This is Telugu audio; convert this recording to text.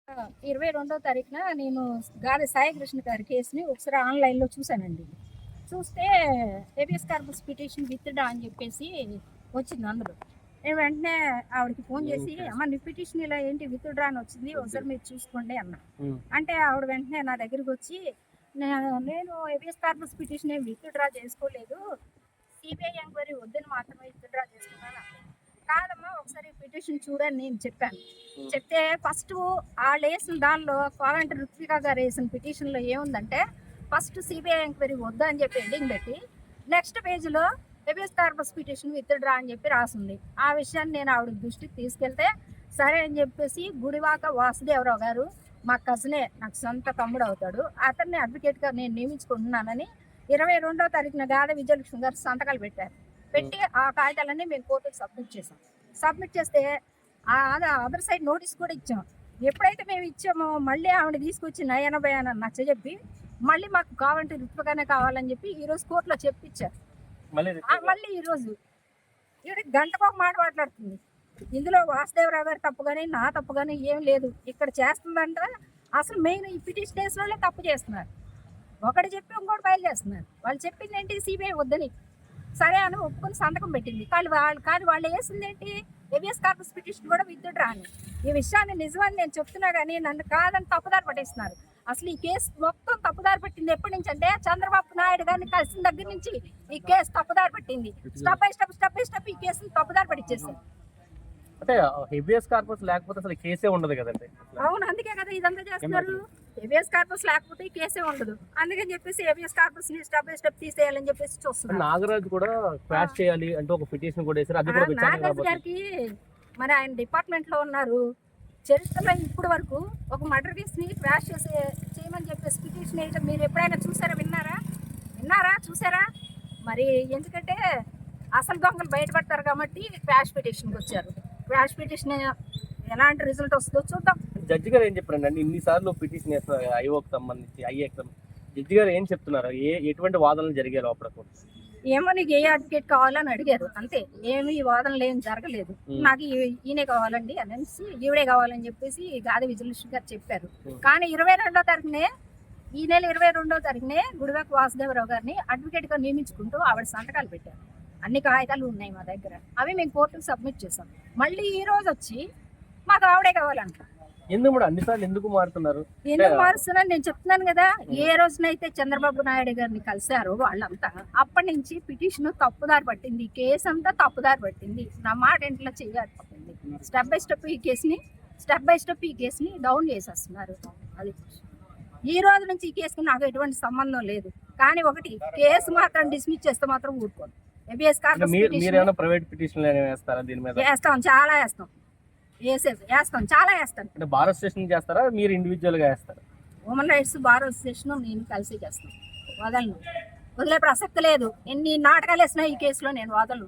22వ తారీఖున నేను గాలి సాయి కృష్ణ గారి కేసుని ఒకసారి ఆన్లైన్లో చూశానండి. చూస్తే హేబియస్ కార్పస్ పిటిషన్ విత్డ్రా అని చెప్పేసి వచ్చింది అందులో. నేను వెంటనే ఆవిడకి ఫోన్ చేసి, అమ్మ నీ పిటిషన్ ఇలా ఏంటి విత్డ్రా అని వచ్చింది, ఒకసారి మీరు చూసుకోండి అన్నా. అంటే ఆవిడ వెంటనే నా దగ్గరికి వచ్చి, నేను హేబియస్ కార్పస్ పిటిషన్ ఏం విత్డ్రా చేసుకోలేదు, సిబిఐ ఎంక్వైరీ వద్దని మాత్రమే విత్డ్రా చేసుకున్నాను. కాదమ్మా ఒకసారి పిటిషన్ చూడని నేను చెప్పాను. చెప్తే ఫస్ట్ వాళ్ళు వేసిన దానిలో కోలంటి రుత్విక గారు వేసిన పిటిషన్లో ఏముందంటే, ఫస్ట్ సిబిఐ ఎంక్వైరీ వద్దా అని చెప్పి హెడ్డింగ్ పెట్టి నెక్స్ట్ పేజీలో హేబియస్ కార్పస్ పిటిషన్ విత్డ్రా అని చెప్పి రాసింది. ఆ విషయాన్ని నేను ఆవిడ దృష్టికి తీసుకెళ్తే సరే అని చెప్పేసి గుడివాక వాసుదేవరావు గారు మా కజినే, నాకు సొంత తమ్ముడు అవుతాడు, అతన్ని అడ్వకేట్గా నేను నియమించుకుంటున్నానని 22వ తారీఖున గాద విజయలక్ష్మి గారు సంతకాలు పెట్టారు. పెట్టి ఆ కాగితాలన్నీ మేము కోర్టుకు సబ్మిట్ చేసాం. సబ్మిట్ చేస్తే అదర్ సైడ్ నోటీస్ కూడా ఇచ్చాం. ఎప్పుడైతే మేము ఇచ్చామో మళ్ళీ ఆవిడ తీసుకొచ్చి నయనభై అని నచ్చజెప్పి మళ్ళీ మాకు కావాలంటే రుత్విగానే కావాలని చెప్పి ఈరోజు కోర్టులో చెప్పించారు. మళ్ళీ ఈరోజు ఈవిడ గంటకు ఒక మాట మాట్లాడుతుంది. ఇందులో వాసుదేవరావు గారు తప్పు కానీ నా తప్పు కానీ ఏం లేదు, ఇక్కడ చేస్తుందంట. అసలు మెయిన్ ఈ పిటిషన్ కేసులోనే తప్పు చేస్తున్నారు. ఒకటి చెప్పి ఇంకోటి బయలు చేస్తున్నారు. వాళ్ళు చెప్పింది ఏంటి, సిబిఐ వద్దని. సరే అని ఒప్పుకొని సంతకం పెట్టింది. కానీ వాళ్ళు వేసింది ఏంటి, హేబియస్ కార్పస్ పిటిషన్ కూడా విత్డ్రా అని. ఈ విషయాన్ని నిజమని నేను చెప్తున్నా కానీ నన్ను కాదని తప్పుదారి పట్టిస్తున్నారు. అసలు ఈ కేసు మొత్తం తప్పుదారి పట్టింది ఎప్పటి నుంచి అంటే, చంద్రబాబు నాయుడు గారిని కలిసిన దగ్గర నుంచి ఈ కేసు తప్పుదారి పట్టింది. స్టెప్ బై స్టెప్ ఈ కేసుని తప్పుదారి పట్టించేసారు. అంటే హేబియస్ కార్పస్ లేకపోతే అసలు కేసే ఉండదు కదండి. అవును, అందుకే కదా ఇదంతా చేస్తున్నారు. హేబియస్ కార్పస్ లేకపోతే కేసే ఉండదు. అందుకని చెప్పేసి హేబియస్ కార్పస్ ని స్టెప్ బై స్టెప్ తీసేయాలని చెప్పేసి చూస్తున్నారు. నాగరాజు కూడా క్వాష్ చేయాలి అంటే ఒక పిటిషన్ కూడా వేశారు. అది కూడా నాగరాజు గారికి మరి ఆయన డిపార్ట్మెంట్ లో ఉన్నారు. చరిత్రలో ఇప్పటి వరకు ఒక మర్డర్ కేసు ని క్వాష్ చేయమని చెప్పేసి పిటిషన్ వేయడం మీరు ఎప్పుడైనా చూసారా, విన్నారా చూసారా? మరి ఎందుకంటే అసలు దొంగలు బయటపడతారు కాబట్టి క్వాష్ పిటిషన్కి వచ్చారు. క్వాష్ పిటిషన్ ఎలాంటి రిజల్ట్ వస్తుందో చూద్దాం. జడ్జి గారు ఏం చెప్పారండి? ఇన్నిసార్లు పిటిషన్ చేస్తున్నారు ఐఓకి సంబంధించి, ఐఏకి జడ్జి గారు ఏం చెప్తున్నారు? ఎటువంటి వాదనలు జరిగారు అప్పుడు? ఏమో నీకు ఏ అడ్వకేట్ కావాలని అడిగారు, అంతే. ఏమి వాదనలు ఏం జరగలేదు. నాకు ఈయనే కావాలండి అనేసి, ఈవిడే కావాలని చెప్పేసి గాద విజయలక్ష్మి గారు చెప్పారు. కానీ 22వ తారీఖునే, ఈ నెల 22వ తారీఖునే గుడివాక వాసుదేవరావు గారిని అడ్వకేట్గా నియమించుకుంటూ ఆవిడ సంతకాలు పెట్టారు. అన్ని కాగితాలు ఉన్నాయి మా దగ్గర, అవి మేము కోర్టుకు సబ్మిట్ చేసాం. మళ్ళీ ఈ రోజు వచ్చి మాకు ఆవిడే కావాలంట. ఎందుకు మారుతున్నారు? ఎందుకు మారుస్తున్నాను నేను చెప్తున్నాను కదా. ఏ రోజునైతే చంద్రబాబు నాయుడు గారిని కలిశారో వాళ్ళంతా అప్పటి నుంచి పిటిషన్ తప్పుదారి పట్టింది, కేసు అంతా తప్పుదారి పట్టింది. నా మాట ఇంట్లో చెయ్యాలి పట్టింది. స్టెప్ బై స్టెప్ ఈ కేసుని డౌన్ చేసేస్తున్నారు. అది ఈ రోజు నుంచి ఈ కేసుకి నాకు ఎటువంటి సంబంధం లేదు. కానీ ఒకటి, కేసు మాత్రం డిస్మిస్ చేస్తే మాత్రం ఊరుకోను. హేబియస్ కార్పస్ వేస్తాం, చాలా వేస్తాం, చాలా వేస్తాను. అంటే బార్ అసోసియేషన్ చేస్తారా, మీరు ఇండివిజువల్ గా వేస్తారా? హ్యూమన్ రైట్స్ బార్ అసోసియేషన్ నేను కలిసి చేస్తాను. వదలను, వదిలే ప్రసక్తి లేదు. ఎన్ని నాటకాలు వేసినా ఈ కేసులో నేను వదలను.